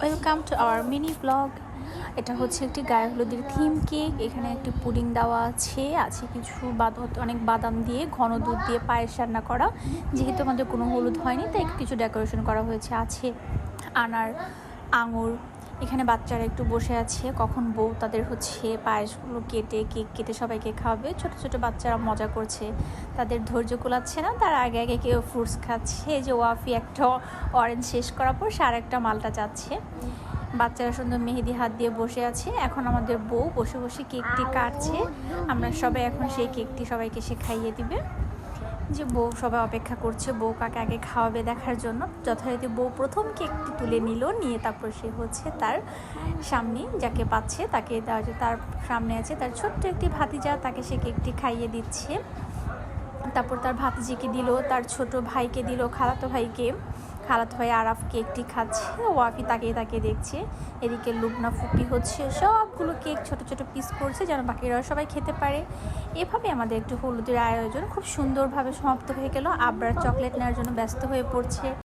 Welcome to our mini blog. এটা হচ্ছে একটি গায়ে হলুদের থিম কেক। এখানে একটি পুডিং দেওয়া আছে কিছু অনেক বাদাম দিয়ে ঘন দুধ দিয়ে পায়েস রান্না করা। যেহেতু আমাদের কোনো হলুদ হয়নি তাই কিছু ডেকোরেশন করা হয়েছে। আছে আনার, আঙুর। এখানে বাচ্চারা একটু বসে আছে, কখন বউ তাদের হচ্ছে পায়েসগুলো কেক কেটে সবাইকে খাওয়াবে। ছোট ছোট বাচ্চারা মজা করছে, তাদের ধৈর্য কুলাচ্ছে না, তারা আগে আগে কেউ ফ্রুটস খাচ্ছে। এই যে ওয়াফি একটা অরেঞ্জ শেষ করার পর সে আর একটা মালটা চাচ্ছে। বাচ্চারা সুন্দর মেহেদি হাত দিয়ে বসে আছে। এখন আমাদের বউ বসে বসে কেকটি কাটছে। আমরা সবাই এখন সেই কেকটি সবাইকে সে খাইয়ে দিবে। যে বউ সবাই অপেক্ষা করছে বউ কাকে আগে খাওয়াবে দেখার জন্য। যথারীতি বউ প্রথম কেকটি তুলে নিয়ে তারপর সে হচ্ছে তার সামনে যাকে পাচ্ছে তাকে তার সামনে আছে তার ছোট্ট একটি ভাতিজা, তাকে সে কেকটি খাইয়ে দিচ্ছে। তারপর তার ভাতিজিকে দিল, তার ছোট ভাইকে দিল, খালাতো ভাই আরাফ কেকটি খাচ্ছে। ওয়াফি তাকিয়ে দেখছে। এদিকে লুবনা ফুপি হচ্ছে সবগুলো কেক ছোট ছোট পিস করছে যেন বাকিরা সবাই খেতে পারে। এভাবে আমাদের একটু হলুদের আয়োজন খুব সুন্দরভাবে সমাপ্ত হয়ে গেল। আবরার চকলেট নেওয়ার জন্য ব্যস্ত হয়ে পড়ছে।